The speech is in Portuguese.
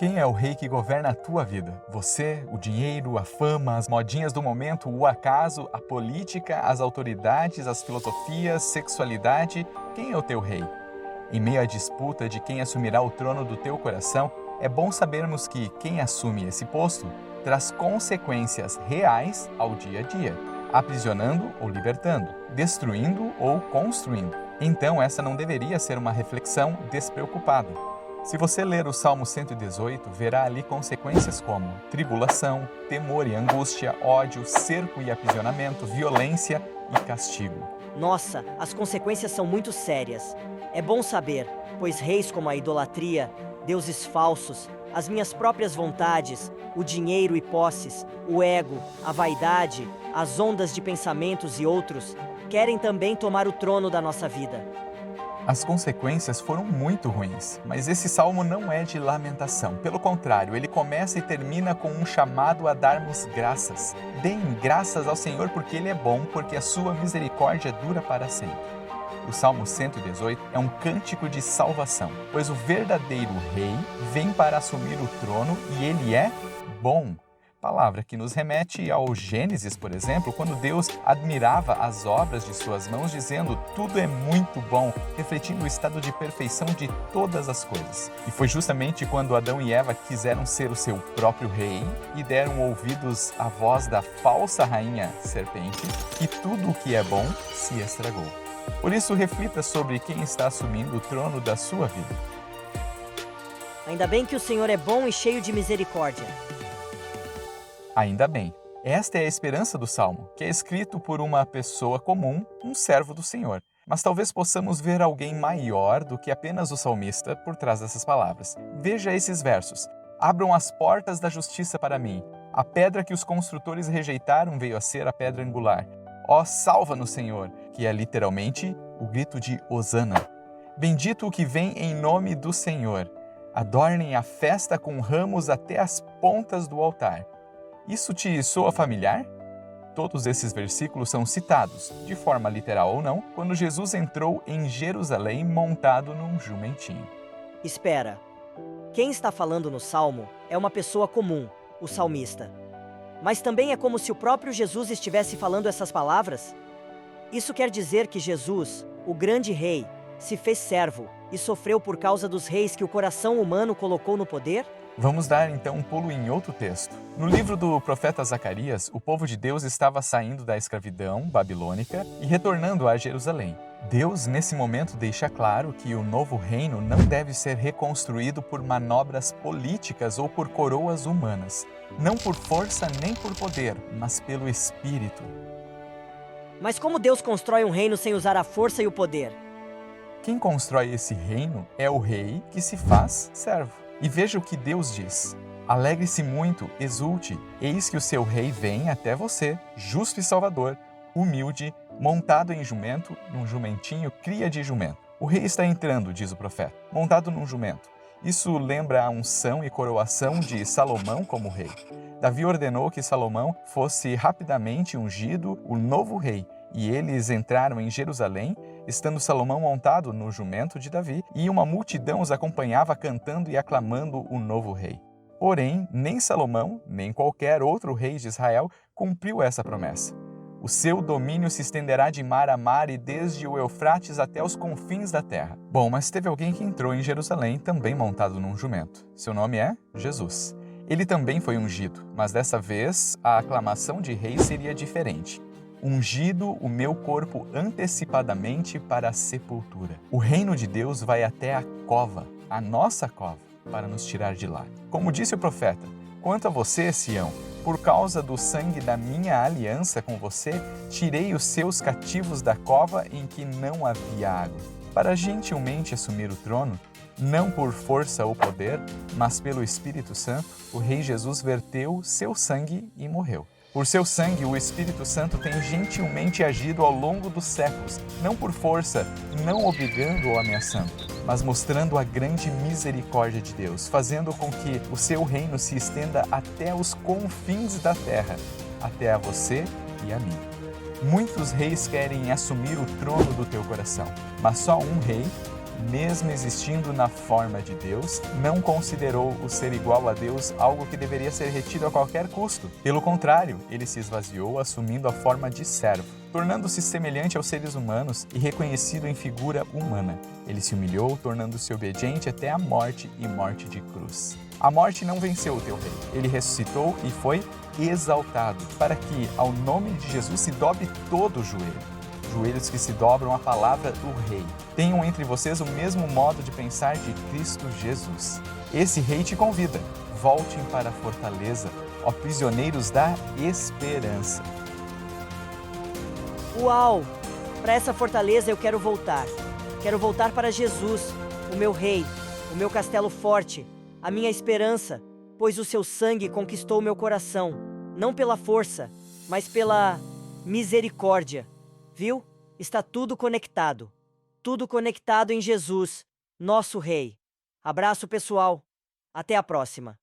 Quem é o rei que governa a tua vida? Você, o dinheiro, a fama, as modinhas do momento, o acaso, a política, as autoridades, as filosofias, sexualidade? Quem é o teu rei? Em meio à disputa de quem assumirá o trono do teu coração, é bom sabermos que quem assume esse posto traz consequências reais ao dia a dia, aprisionando ou libertando, destruindo ou construindo. Então, essa não deveria ser uma reflexão despreocupada. Se você ler o Salmo 118, verá ali consequências como tribulação, temor e angústia, ódio, cerco e aprisionamento, violência e castigo. Nossa, as consequências são muito sérias. É bom saber, pois reis como a idolatria, deuses falsos, as minhas próprias vontades, o dinheiro e posses, o ego, a vaidade, as ondas de pensamentos e outros, querem também tomar o trono da nossa vida. As consequências foram muito ruins, mas esse salmo não é de lamentação. Pelo contrário, ele começa e termina com um chamado a darmos graças. Deem graças ao Senhor porque Ele é bom, porque a sua misericórdia dura para sempre. O Salmo 118 é um cântico de salvação, pois o verdadeiro rei vem para assumir o trono e ele é bom. Palavra que nos remete ao Gênesis, por exemplo, quando Deus admirava as obras de suas mãos, dizendo: tudo é muito bom, refletindo o estado de perfeição de todas as coisas. E foi justamente quando Adão e Eva quiseram ser o seu próprio rei e deram ouvidos à voz da falsa rainha serpente, que tudo o que é bom se estragou. Por isso, reflita sobre quem está assumindo o trono da sua vida. Ainda bem que o Senhor é bom e cheio de misericórdia. Ainda bem. Esta é a esperança do Salmo, que é escrito por uma pessoa comum, um servo do Senhor. Mas talvez possamos ver alguém maior do que apenas o salmista por trás dessas palavras. Veja esses versos. Abram as portas da justiça para mim. A pedra que os construtores rejeitaram veio a ser a pedra angular. Ó, salva-nos, Senhor, que é literalmente o grito de Hosana. Bendito o que vem em nome do Senhor. Adornem a festa com ramos até as pontas do altar. Isso te soa familiar? Todos esses versículos são citados, de forma literal ou não, quando Jesus entrou em Jerusalém montado num jumentinho. Espera, quem está falando no Salmo é uma pessoa comum, o salmista. Mas também é como se o próprio Jesus estivesse falando essas palavras? Isso quer dizer que Jesus, o grande rei, se fez servo e sofreu por causa dos reis que o coração humano colocou no poder? Vamos dar então um pulo em outro texto. No livro do profeta Zacarias, o povo de Deus estava saindo da escravidão babilônica e retornando a Jerusalém. Deus, nesse momento, deixa claro que o novo reino não deve ser reconstruído por manobras políticas ou por coroas humanas. Não por força nem por poder, mas pelo Espírito. Mas como Deus constrói um reino sem usar a força e o poder? Quem constrói esse reino é o rei que se faz servo. E veja o que Deus diz. Alegre-se muito, exulte, eis que o seu rei vem até você, justo e salvador, humilde, montado em jumento, num jumentinho, cria de jumento. O rei está entrando, diz o profeta, montado num jumento. Isso lembra a unção e coroação de Salomão como rei. Davi ordenou que Salomão fosse rapidamente ungido o novo rei, e eles entraram em Jerusalém, estando Salomão montado no jumento de Davi, e uma multidão os acompanhava cantando e aclamando o novo rei. Porém, nem Salomão, nem qualquer outro rei de Israel cumpriu essa promessa. O seu domínio se estenderá de mar a mar e desde o Eufrates até os confins da terra. Bom, mas teve alguém que entrou em Jerusalém também montado num jumento. Seu nome é Jesus. Ele também foi ungido, mas dessa vez a aclamação de rei seria diferente. Ungido o meu corpo antecipadamente para a sepultura. O reino de Deus vai até a cova, a nossa cova, para nos tirar de lá. Como disse o profeta, quanto a você, Sião, por causa do sangue da minha aliança com você, tirei os seus cativos da cova em que não havia água. Para gentilmente assumir o trono, não por força ou poder, mas pelo Espírito Santo, o Rei Jesus verteu seu sangue e morreu. Por seu sangue, o Espírito Santo tem gentilmente agido ao longo dos séculos, não por força, não obrigando ou ameaçando, mas mostrando a grande misericórdia de Deus, fazendo com que o seu reino se estenda até os confins da terra, até a você e a mim. Muitos reis querem assumir o trono do teu coração, mas só um rei, Mesmo existindo na forma de Deus, não considerou o ser igual a Deus algo que deveria ser retido a qualquer custo. Pelo contrário, ele se esvaziou, assumindo a forma de servo, tornando-se semelhante aos seres humanos e reconhecido em figura humana. Ele se humilhou, tornando-se obediente até a morte e morte de cruz. A morte não venceu o teu rei. Ele ressuscitou e foi exaltado, para que ao nome de Jesus se dobre todo o joelho. Joelhos que se dobram à palavra do Rei. Tenham entre vocês o mesmo modo de pensar de Cristo Jesus. Esse Rei te convida. Voltem para a fortaleza, ó prisioneiros da esperança. Uau! Para essa fortaleza eu quero voltar. Quero voltar para Jesus, o meu Rei, o meu castelo forte, a minha esperança, pois o seu sangue conquistou meu coração, não pela força, mas pela misericórdia. Viu? Está tudo conectado. Tudo conectado em Jesus, nosso Rei. Abraço, pessoal. Até a próxima.